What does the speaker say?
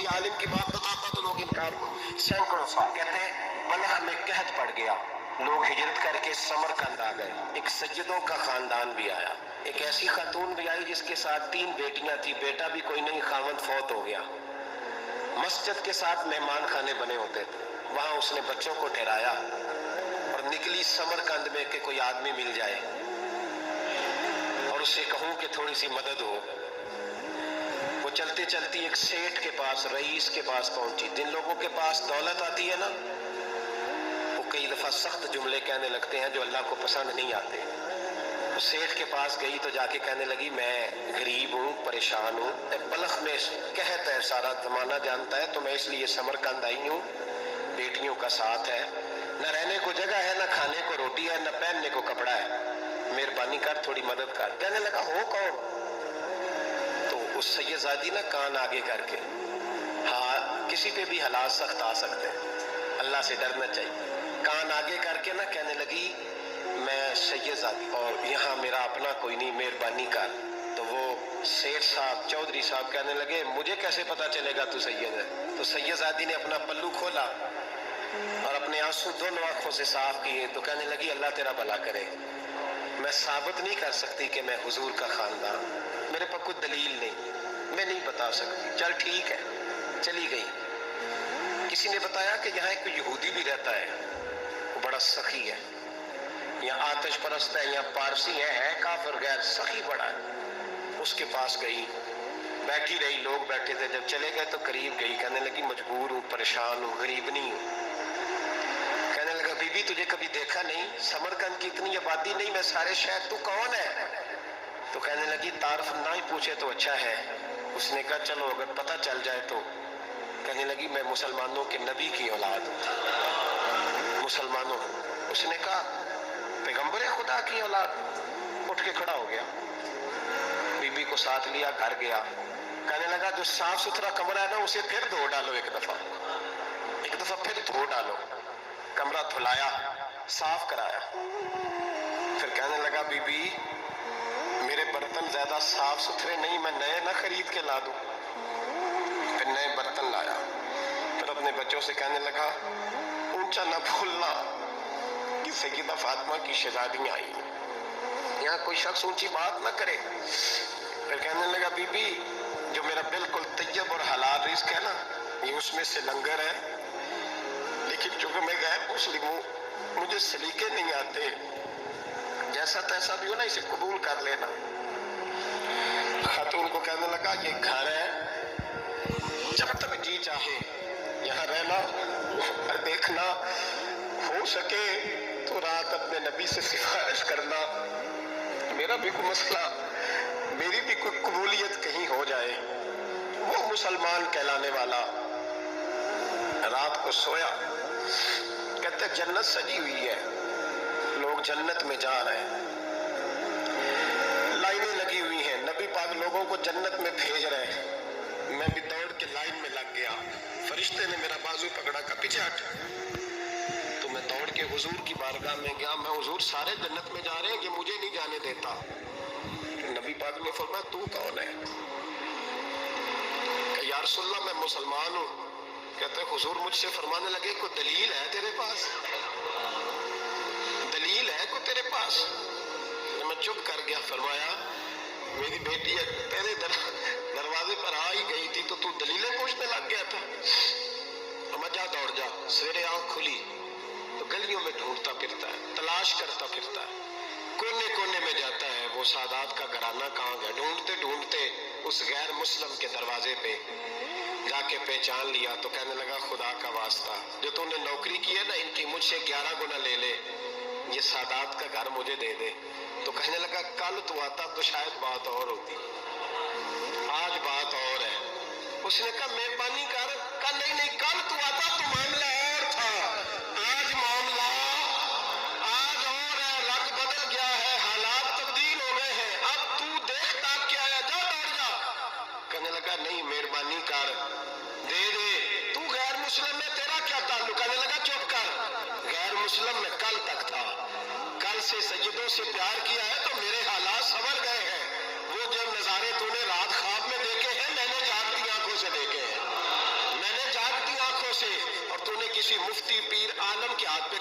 کسی عالم کی بات بتاتا تو لوگ انکار سینکڑوں سال کہتے ہیں بلخ میں قحط پڑ گیا، لوگ ہجرت کر کے سمرقند آ گئے، ایک سیدوں کا خاندان بھی آیا، ایک ایسی خاتون بھی آئی جس کے ساتھ 3 بیٹیاں تھی، بیٹا بھی کوئی نہیں، خاوند فوت ہو گیا۔ مسجد کے ساتھ مہمان خانے بنے ہوتے تھے، وہاں اس نے بچوں کو ٹھہرایا اور نکلی سمرقند میں کہ کوئی آدمی مل جائے اور اسے کہوں کہ تھوڑی سی مدد ہو۔ وہ چلتے چلتی ایک سیٹھ کے پاس، رئیس کے پاس پہنچی۔ جن لوگوں کے پاس دولت آتی ہے نا، وہ کئی دفعہ سخت جملے کہنے لگتے ہیں جو اللہ کو پسند نہیں آتے۔ وہ سیٹھ کے پاس گئی تو جا کے کہنے لگی میں غریب ہوں، پریشان ہوں، بلخ میں قحط ہے، سارا زمانہ جانتا ہے، تو میں اس لیے سمرقند آئی ہوں، بیٹیوں کا ساتھ ہے، نہ رہنے کو جگہ ہے، نہ کھانے کو روٹی ہے، نہ پہننے کو کپڑا ہے، مہربانی کر تھوڑی مدد کر۔ کہنے لگا ہو کون؟ تو اس سیدزادی نا کان آگے کر کے، ہاں کسی پہ بھی حالات سخت آ سکتے ہیں، اللہ سے ڈرنا چاہیے، کان آگے کر کے نا کہنے لگی میں سیدزادی اور یہاں میرا اپنا کوئی نہیں، مہربانی کر۔ تو وہ سیٹھ صاحب، چودھری صاحب کہنے لگے مجھے کیسے پتا چلے گا تو سید ہے؟ تو سیدزادی نے اپنا پلو کھولا اور اپنے آنسو دونوں آنکھوں سے صاف کیے تو کہنے لگی اللہ تیرا بھلا کرے، میں ثابت نہیں کر سکتی کہ میں حضور کا خاندان، میرے پاس کوئی دلیل نہیں، میں نہیں بتا سکتی، چل ٹھیک ہے، چلی گئی۔ کسی نے بتایا کہ یہاں ایک یہودی بھی رہتا ہے، وہ بڑا سخی ہے، یا آتش پرست ہے، یا پارسی ہے کافر غیر، سخی بڑا ہے۔ اس کے پاس گئی، بیٹھی رہی، لوگ بیٹھے تھے، جب چلے گئے تو قریب گئی، کہنے لگی مجبور ہوں، پریشان ہوں، غریب نہیں ہوں۔ کہنے لگا بی بی تجھے کبھی دیکھا نہیں، سمرقند کی اتنی آبادی نہیں، میں سارے شہر، تو کون ہے؟ تو کہنے لگی تعارف نہ ہی پوچھے تو اچھا ہے۔ اس نے کہا چلو اگر پتہ چل جائے تو۔ کہنے لگی میں مسلمانوں کے نبی کی اولاد ہوں، مسلمانوں۔ اس نے کہا پیغمبر خدا کی اولاد؟ اٹھ کے کھڑا ہو گیا، بی بی کو ساتھ لیا، گھر گیا، کہنے لگا جو صاف ستھرا کمرہ ہے نا اسے پھر دھو ڈالو، ایک دفعہ پھر دھو ڈالو۔ کمرہ دھلایا، صاف کرایا، پھر کہنے لگا بی بی میرے برتن زیادہ صاف ستھرے نہیں، میں نئے نہ خرید کے لا دوں۔ پھر نئے برتن لایا، پھر اپنے بچوں سے کہنے لگا اونچا نہ بھولنا کہ سیدہ فاطمہ کی شہزادیاں آئی، یہاں کوئی شخص اونچی بات نہ کرے۔ پھر کہنے لگا بی بی جو میرا بالکل طیب اور حلال رزق ہے نا، یہ اس میں سے لنگر ہے، لیکن چونکہ میں غیر مسلم ہوں، مجھے سلیقے نہیں آتے، جیسا تیسا بھی ہو نا اسے قبول کر لینا۔ خاتون کو کہنے لگا یہ گھر ہے، جب تک جی چاہے یہاں رہنا، اور دیکھنا ہو سکے تو رات اپنے نبی سے سفارش کرنا، میرا بھی کوئی مسئلہ، میری بھی کوئی قبولیت کہیں ہو جائے۔ وہ مسلمان کہلانے والا رات کو سویا، کہتے جنت سجی ہوئی ہے، لوگ جنت میں جا رہے ہیں، لائنیں لگی ہوئی ہیں، نبی پاک لوگوں کو جنت میں بھیج رہے ہیں، میں بھی دوڑ کے لائن میں لگ گیا، فرشتے نے میرا بازو پکڑا کہ پیچھے ہٹ، تو میں دوڑ کے حضور کی بارگاہ میں گیا، میں حضور سارے جنت میں جا رہے ہیں، یہ مجھے نہیں جانے دیتا۔ نبی پاک نے فرمایا تو کون ہے؟ کہ یا رسول اللہ میں مسلمان ہوں۔ کہتے ہیں حضور مجھ سے فرمانے لگے کوئی دلیل ہے تیرے پاس؟ دلیل ہے کوئی تیرے پاس؟ میں چپ کر گیا، فرمایا میری بیٹی تیرے دروازے پر آ ہی گئی تھی تو دلیلیں پوچھنے لگ گیا تھا؟ جا دوڑ جا۔ سویرے آنکھ کھلی تو گلیوں میں ڈھونڈتا پھرتا ہے، تلاش کرتا پھرتا ہے، کونے کونے میں جاتا ہے وہ سادات کا گھرانہ کہاں گیا، ڈھونڈتے ڈھونڈتے اس غیر مسلم کے دروازے پہ جا کے پہچان لیا تو کہنے لگا خدا کا واسطہ جو تو نے نوکری کی ہے نا ان کی مجھ سے 11 گنا لے لے، یہ سادات کا گھر مجھے دے دے۔ تو کہنے لگا کل تو آتا تو شاید بات اور ہوتی، آج بات اور ہے۔ اس نے کہا مہربانی کر، کہا نہیں کل تو آتا تو معاملہ اور تھا، آج معاملہ آج اور ہے، رنگ بدل گیا ہے، حالات تبدیل ہو گئے ہیں، اب تو دیکھ تاک کے آیا، جا دوڑ جا۔ کہنے لگا نہیں مہربانی کر دے دے، تو غیر مسلم میں تیرا کیا تعلق؟ کہنے لگا چپ کر، غیر مسلم میں کل تک تھا، کل سے سیدوں سے پیار کیا ہے تو میرے حالات سنور گئے ہیں، وہ جو نظارے تو نے رات خواب میں دیکھے ہیں میں نے جاگتی آنکھوں سے دیکھے ہیں۔ سے اور تو نے کسی مفتی پیر عالم کے ہاتھ پہ